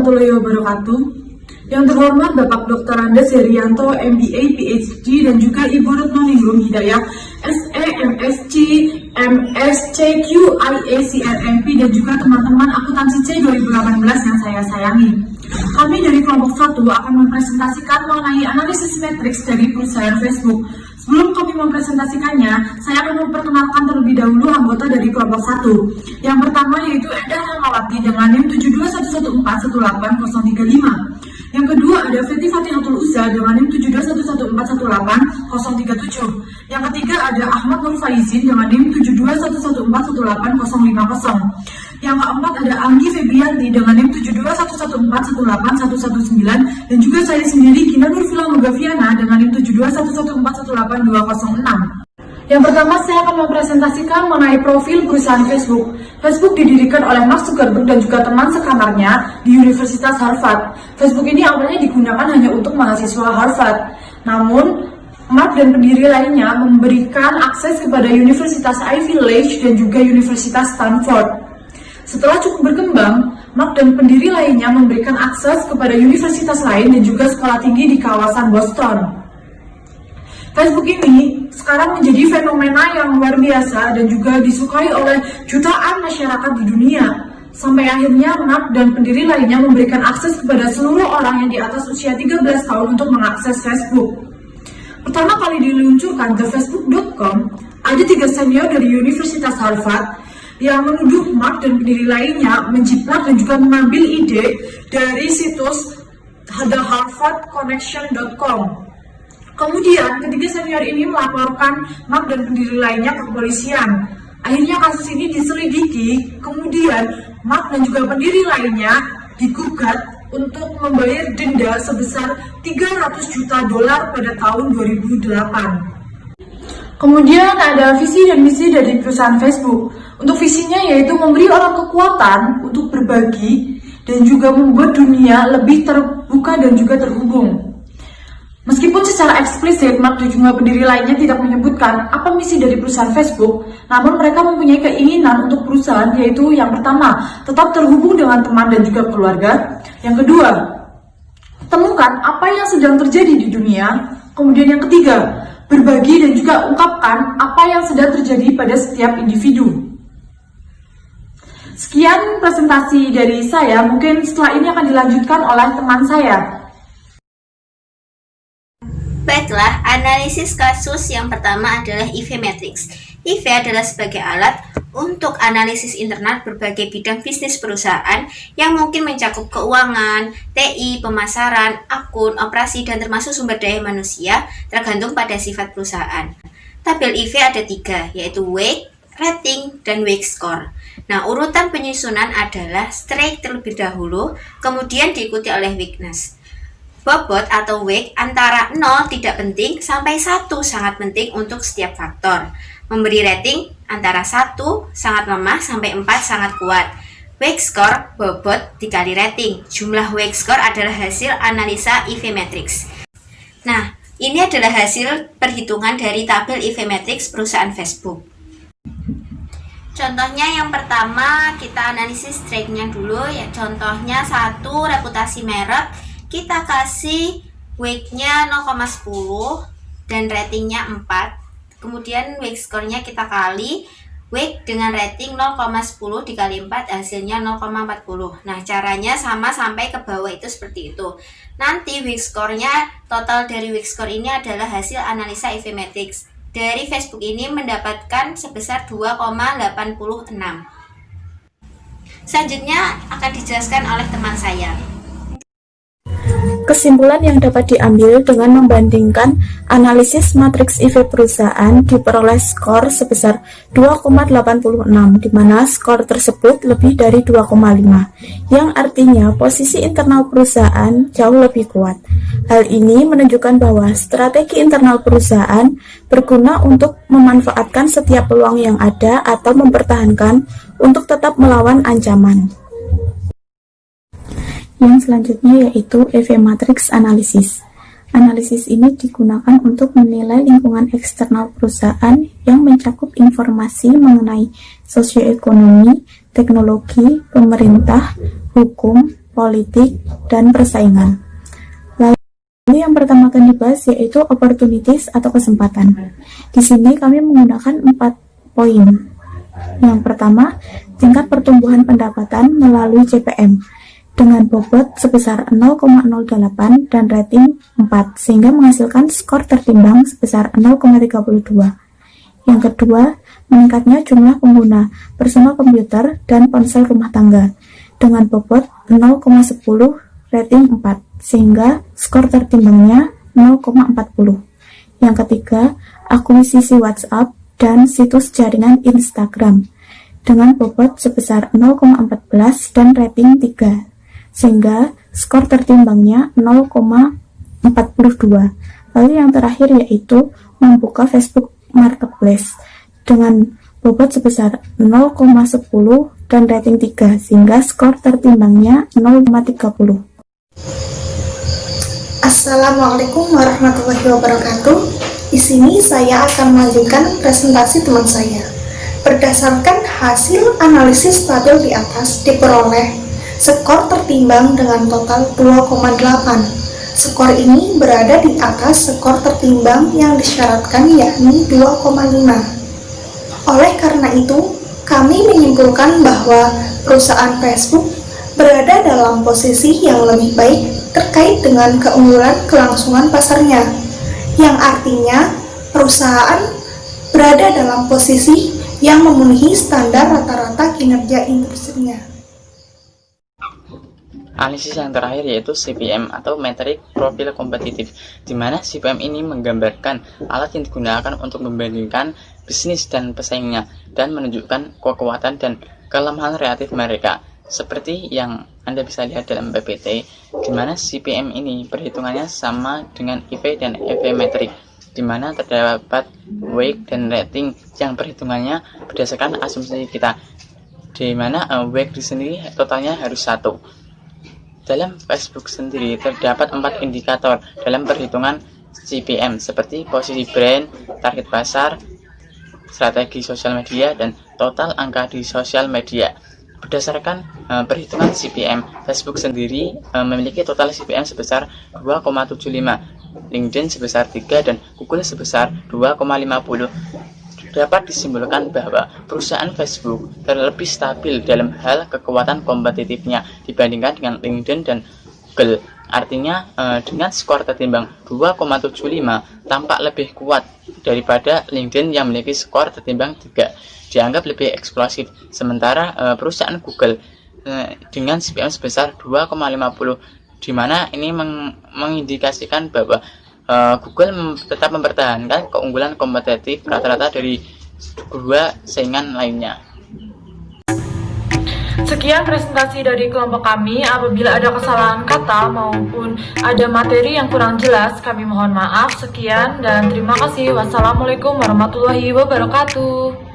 warahmatullahi wabarakatuh. Yang terhormat Bapak Dr. Andes Herianto, MBA, PhD, dan juga Ibu Retno Ningrum Hidayah, SE, MSc, MSc, QIA, CRMP, dan juga teman-teman akuntansi C 2018 yang saya sayangi. Kami dari kelompok 1 akan mempresentasikan mengenai analisis matriks dari perusahaan Facebook. Sebelum kami mempresentasikannya, saya akan memperkenalkan terlebih dahulu anggota dari kelompok 1. Yang pertama yaitu Eda Rahmawati dengan NIM 72114181035. Yang kedua ada Feti Fatihatul Uza dengan NIM 72114181037. Yang ketiga ada Ahmad Nur Faizin dengan NIM 72114181050. Yang keempat ada Anggi Febrianti dengan NIM 72114181119 dan juga saya sendiri Gina Nurfila Mugaviana dengan NIM 72114182206. Yang pertama saya akan mempresentasikan mengenai profil perusahaan Facebook. Facebook didirikan oleh Mark Zuckerberg dan juga teman sekamarnya di Universitas Harvard. Facebook ini awalnya digunakan hanya untuk mahasiswa Harvard. Namun, Mark dan pendiri lainnya memberikan akses kepada Universitas Ivy League dan juga Universitas Stanford. Setelah cukup berkembang, Mark dan pendiri lainnya memberikan akses kepada universitas lain dan juga sekolah tinggi di kawasan Boston. Facebook ini sekarang menjadi fenomena yang luar biasa dan juga disukai oleh jutaan masyarakat di dunia. Sampai akhirnya Mark dan pendiri lainnya memberikan akses kepada seluruh orang yang di atas usia 13 tahun untuk mengakses Facebook. Pertama kali diluncurkan thefacebook.com, ada 3 senior dari Universitas Harvard yang menuduh Mark dan pendiri lainnya menjiplak dan juga mengambil ide dari situs theharvardconnection.com. Kemudian, ketiga senior ini melaporkan Mark dan pendiri lainnya ke kepolisian. Akhirnya kasus ini diselidiki, kemudian Mark dan juga pendiri lainnya digugat untuk membayar denda sebesar $300 juta pada tahun 2008. Kemudian ada visi dan misi dari perusahaan Facebook. Untuk visinya yaitu memberi orang kekuatan untuk berbagi dan juga membuat dunia lebih terbuka dan juga terhubung. Meskipun secara eksplisit Mark dan juga pendiri lainnya tidak menyebutkan apa misi dari perusahaan Facebook, namun mereka mempunyai keinginan untuk perusahaan yaitu yang pertama, tetap terhubung dengan teman dan juga keluarga. Yang kedua, temukan apa yang sedang terjadi di dunia. Kemudian yang ketiga, berbagi dan juga ungkapkan apa yang sedang terjadi pada setiap individu. Sekian presentasi dari saya, mungkin setelah ini akan dilanjutkan oleh teman saya. Baiklah, analisis kasus yang pertama adalah IV Matrix. IV adalah sebagai alat untuk analisis internal berbagai bidang bisnis perusahaan yang mungkin mencakup keuangan, TI, pemasaran, akun, operasi, dan termasuk sumber daya manusia tergantung pada sifat perusahaan. Tabel IV ada 3, yaitu Week, Rating, dan Week Score. Nah, urutan penyusunan adalah Strength terlebih dahulu, kemudian diikuti oleh Weakness. Bobot atau weak antara 0 tidak penting sampai 1 sangat penting untuk setiap faktor. Memberi rating antara 1 sangat lemah sampai 4 sangat kuat. Weak score bobot dikali rating. Jumlah weak score adalah hasil analisa IV Matrix. Nah, ini adalah hasil perhitungan dari tabel IV Matrix perusahaan Facebook. Contohnya yang pertama kita analisis strength-nya dulu ya. Contohnya 1 reputasi merek. Kita kasih week-nya 0,10 dan ratingnya 4. Kemudian week score-nya kita kali week dengan rating 0,10 dikali 4 hasilnya 0,40. Nah, caranya sama sampai ke bawah itu seperti itu. Nanti week score-nya, total dari week score ini adalah hasil analisa IV Matrix. Dari Facebook ini mendapatkan sebesar 2,86. Selanjutnya akan dijelaskan oleh teman saya. Kesimpulan yang dapat diambil dengan membandingkan analisis matriks IV perusahaan diperoleh skor sebesar 2,86, di mana skor tersebut lebih dari 2,5, yang artinya posisi internal perusahaan jauh lebih kuat. Hal ini menunjukkan bahwa strategi internal perusahaan berguna untuk memanfaatkan setiap peluang yang ada atau mempertahankan untuk tetap melawan ancaman. Yang selanjutnya yaitu EV Matrix Analysis. Analisis ini digunakan untuk menilai lingkungan eksternal perusahaan yang mencakup informasi mengenai sosioekonomi, teknologi, pemerintah, hukum, politik, dan persaingan. Lalu yang pertama akan dibahas yaitu opportunities atau kesempatan. Di sini kami menggunakan 4 poin. Yang pertama, tingkat pertumbuhan pendapatan melalui CPM dengan bobot sebesar 0,08 dan rating 4 sehingga menghasilkan skor tertimbang sebesar 0,32. Yang kedua, meningkatnya jumlah pengguna personal komputer dan ponsel rumah tangga dengan bobot 0,10 rating 4 sehingga skor tertimbangnya 0,40. Yang ketiga, akuisisi WhatsApp dan situs jaringan Instagram dengan bobot sebesar 0,14 dan rating 3 sehingga skor tertimbangnya 0,42. Lalu yang terakhir yaitu membuka Facebook Marketplace dengan bobot sebesar 0,10 dan rating 3 sehingga skor tertimbangnya 0,30. Assalamualaikum warahmatullahi wabarakatuh. Di sini saya akan melanjutkan presentasi teman saya. Berdasarkan hasil analisis tabel di atas diperoleh skor tertimbang dengan total 2,8. Skor ini berada di atas skor tertimbang yang disyaratkan yakni 2,5. Oleh karena itu, kami menyimpulkan bahwa perusahaan Facebook berada dalam posisi yang lebih baik terkait dengan keunggulan kelangsungan pasarnya, yang artinya perusahaan berada dalam posisi yang memenuhi standar rata-rata kinerja industrinya. Analisis yang terakhir yaitu CPM atau Metric Profile Kompetitif, di mana CPM ini menggambarkan alat yang digunakan untuk membandingkan bisnis dan pesaingnya dan menunjukkan kekuatan dan kelemahan relatif mereka. Seperti yang Anda bisa lihat dalam PPT, di mana CPM ini perhitungannya sama dengan IV dan EV Metric, di mana terdapat weight dan rating yang perhitungannya berdasarkan asumsi kita, di mana weight di sini totalnya harus 1. Dalam Facebook sendiri terdapat 4 indikator dalam perhitungan CPM seperti posisi brand, target pasar, strategi sosial media, dan total angka di sosial media. Berdasarkan perhitungan CPM, Facebook sendiri memiliki total CPM sebesar 2,75, LinkedIn sebesar 3, dan Google sebesar 2,50. Dapat disimpulkan bahwa perusahaan Facebook terlebih stabil dalam hal kekuatan kompetitifnya dibandingkan dengan LinkedIn dan Google. Artinya dengan skor tertimbang 2,75 tampak lebih kuat daripada LinkedIn yang memiliki skor tertimbang 3, dianggap lebih eksplosif. Sementara perusahaan Google dengan CPM sebesar 2,50, di mana ini mengindikasikan bahwa Google tetap mempertahankan keunggulan kompetitif rata-rata dari dua saingan lainnya. Sekian presentasi dari kelompok kami. Apabila ada kesalahan kata maupun ada materi yang kurang jelas, kami mohon maaf. Sekian dan terima kasih. Wassalamualaikum warahmatullahi wabarakatuh.